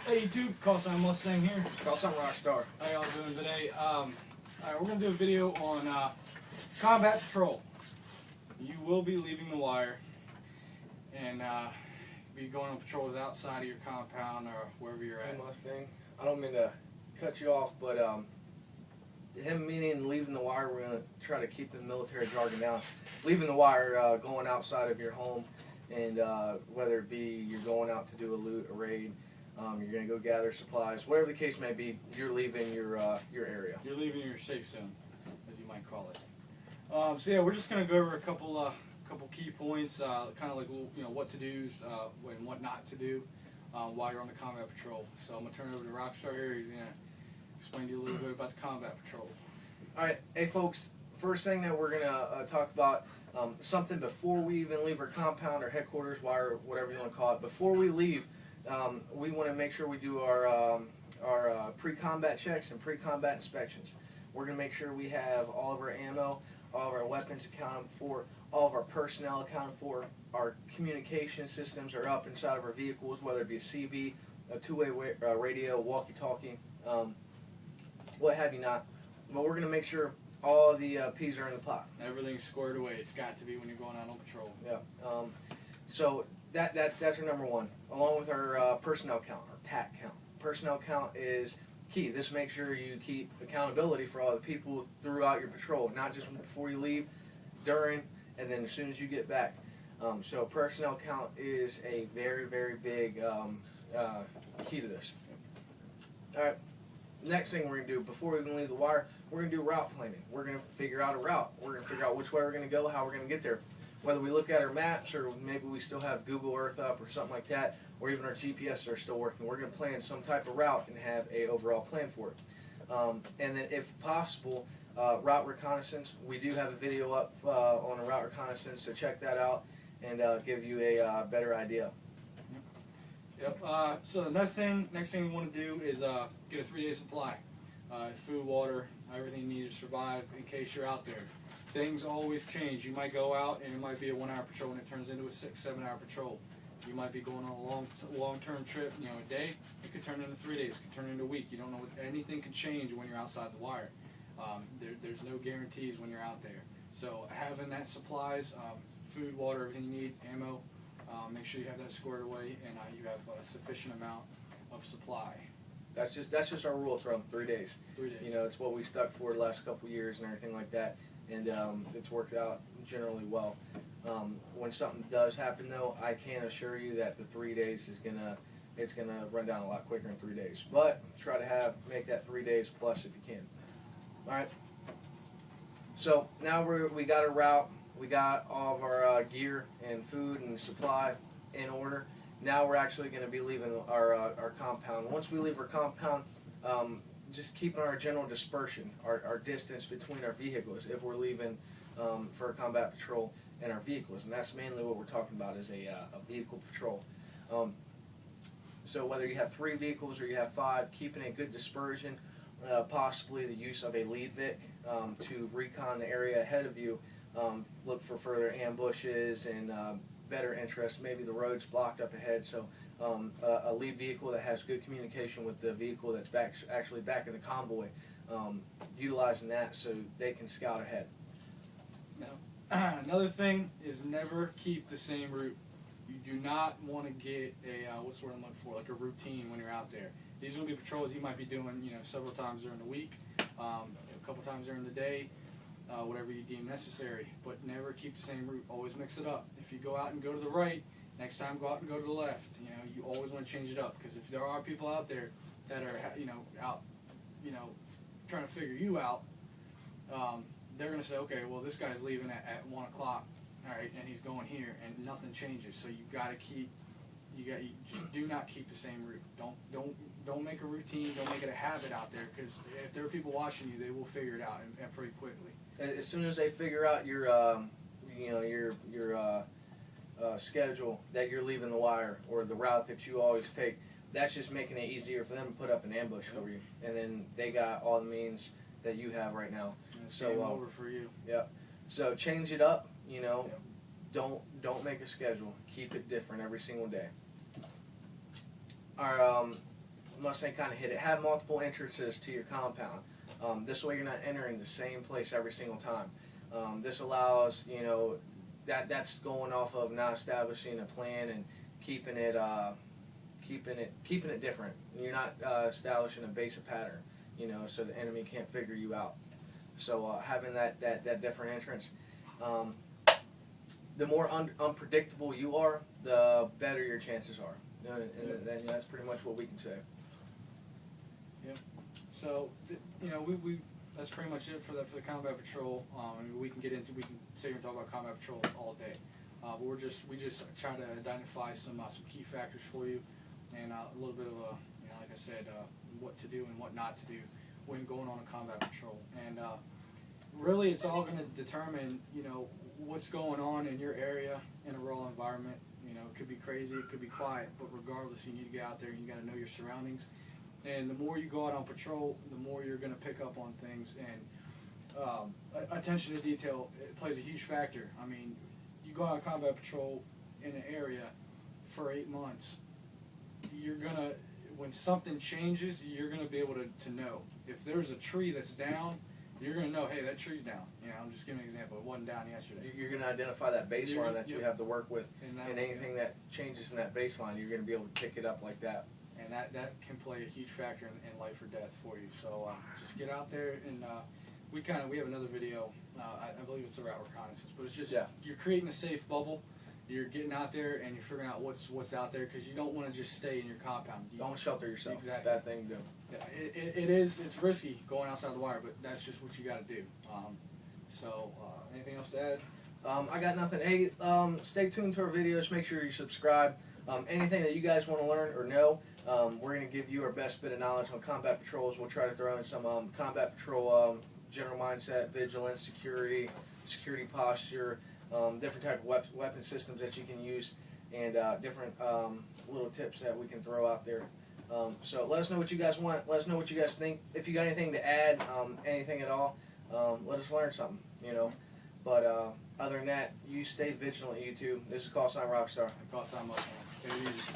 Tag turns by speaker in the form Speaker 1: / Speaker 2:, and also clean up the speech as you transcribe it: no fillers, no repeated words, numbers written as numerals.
Speaker 1: Hey YouTube, Call Sign Mustang here.
Speaker 2: Call Sign Rockstar.
Speaker 1: How y'all doing today? Alright, we're going to do a video on combat patrol. You will be leaving the wire and be going on patrols outside of your compound or wherever you're at.
Speaker 2: Hey Mustang, I don't mean to cut you off, but him meaning leaving the wire, we're going to try to keep the military jargon down. Leaving the wire, going outside of your home, and whether it be you're going out to do a loot, a raid, you're going to go gather supplies, whatever the case may be, you're leaving your area.
Speaker 1: You're leaving your safe zone, as you might call it. So yeah, we're just going to go over a couple key points, kind of like what to do and what not to do while you're on the combat patrol. So I'm going to turn it over to Rockstar here. He's going to explain to you a little bit about the combat patrol.
Speaker 2: Alright, hey folks, first thing that we're going to talk about, something before we even leave our compound or headquarters, wire, whatever you want to call it. Before we leave, we want to make sure we do our pre-combat checks and pre-combat inspections. We're going to make sure we have all of our ammo, all of our weapons accounted for, all of our personnel accounted for, our communication systems are up inside of our vehicles, whether it be a CB, a two-way radio, walkie-talkie, what have you not. But we're going to make sure all the P's are in the pot.
Speaker 1: Everything's squared away. It's got to be when you're going out on patrol.
Speaker 2: Yeah. So that's our number one, along with our personnel count, our PAC count. Personnel count is key. This makes sure you keep accountability for all the people throughout your patrol, not just before you leave, during, and then as soon as you get back. So personnel count is a very, very big key to this. All right. Next thing we're going to do, before we even leave the wire, we're going to do route planning. We're going to figure out a route. We're going to figure out which way we're going to go, how we're going to get there. Whether we look at our maps or maybe we still have Google Earth up or something like that, or even our GPS are still working, we're going to plan some type of route and have a overall plan for it. And then if possible, route reconnaissance. We do have a video up on a route reconnaissance, so check that out and give you a better idea.
Speaker 1: Yep. So the next thing we want to do is get a 3-day supply. Food, water, everything you need to survive in case you're out there. Things always change. You might go out and it might be a 1-hour patrol and it turns into a 6-7-hour patrol. You might be going on a long-term trip, a day. It could turn into 3 days. It could turn into a week. You don't know. Anything could change when you're outside the wire. There's no guarantees when you're out there. So having that supplies, food, water, everything you need, ammo, make sure you have that squared away and you have a sufficient amount of supply.
Speaker 2: That's just our rule of thumb, 3 days.
Speaker 1: 3 days.
Speaker 2: It's what we stuck for the last couple of years and everything like that, and it's worked out generally well. When something does happen, though, I can assure you that the 3 days is it's gonna run down a lot quicker in 3 days. But try to make that 3 days plus if you can. All right. So now we got a route. We got all of our gear and food and supply in order. Now we're actually going to be leaving our compound. Once we leave our compound, just keeping our general dispersion, our distance between our vehicles if we're leaving for a combat patrol and our vehicles. And that's mainly what we're talking about is a vehicle patrol. So whether you have 3 vehicles or you have 5, keeping a good dispersion, possibly the use of a lead Vic to recon the area ahead of you, look for further ambushes and better interest. Maybe the road's blocked up ahead, so a lead vehicle that has good communication with the vehicle that's actually back in the convoy, utilizing that so they can scout ahead.
Speaker 1: Now, another thing is never keep the same route. You do not want to get what's the word I'm looking for, like a routine when you're out there. These will be patrols you might be doing, several times during the week, a couple times during the day. Whatever you deem necessary, but never keep the same route. Always mix it up. If you go out and go to the right, next time go out and go to the left. You always want to change it up, because if there are people out there that are out trying to figure you out, they're going to say, okay, well, this guy's leaving at 1 o'clock, all right, and he's going here, and nothing changes. So you just do not keep the same route. Don't make a routine. Don't make it a habit out there, because if there are people watching you, they will figure it out and pretty quickly.
Speaker 2: As soon as they figure out your schedule that you're leaving the wire or the route that you always take, that's just making it easier for them to put up an ambush for you, and then they got all the means that you have right now.
Speaker 1: So over for you.
Speaker 2: Yeah. So change it up. Don't make a schedule. Keep it different every single day. Our Mustang kind of hit it. Have multiple entrances to your compound. This way you're not entering the same place every single time. This allows, you know, that's going off of not establishing a plan and keeping it different. You're not establishing a basic pattern, you know, so the enemy can't figure you out. So having that different entrance, the more unpredictable you are, the better your chances are. And that's pretty much what we can say.
Speaker 1: Yep. So you know, we that's pretty much it for the combat patrol. I mean, we can sit here and talk about combat patrols all day. But we just try to identify some key factors for you, and a little bit of a, you know, like I said, what to do and what not to do when going on a combat patrol. And really, it's all going to determine, you know, what's going on in your area in a rural environment. You know, it could be crazy, it could be quiet, but regardless, you need to get out there and you got to know your surroundings. And the more you go out on patrol, the more you're going to pick up on things. And attention to detail, it plays a huge factor. I mean, you go on combat patrol in an area for 8 months, you're going to, when something changes, you're going to be able to know. If there's a tree that's down, you're going to know, hey, that tree's down. You know, I'm just giving an example. It wasn't down yesterday.
Speaker 2: You're going to identify that baseline that you have to work with, and anything that changes in that baseline, you're going to be able to pick it up like that.
Speaker 1: And that can play a huge factor in life or death for you. So just get out there, and we have another video. I believe it's a route reconnaissance, but it's just you're creating a safe bubble. You're getting out there and you're figuring out what's out there, because you don't want to just stay in your compound.
Speaker 2: Don't shelter yourself.
Speaker 1: Exactly.
Speaker 2: Bad thing to do.
Speaker 1: Yeah, it's risky going outside the wire, but that's just what you got to do. Anything else to add?
Speaker 2: I got nothing. Hey, stay tuned to our videos. Make sure you subscribe. Anything that you guys want to learn or know, we're going to give you our best bit of knowledge on combat patrols. We'll try to throw in some combat patrol general mindset, vigilance, security posture, different type of weapon systems that you can use, and different little tips that we can throw out there. So let us know what you guys want. Let us know what you guys think. If you got anything to add, anything at all, let us learn something, you know. But other than that, you stay vigilant, YouTube. This is Call Sign Rockstar.
Speaker 1: Call Sign Mustang. Take it easy.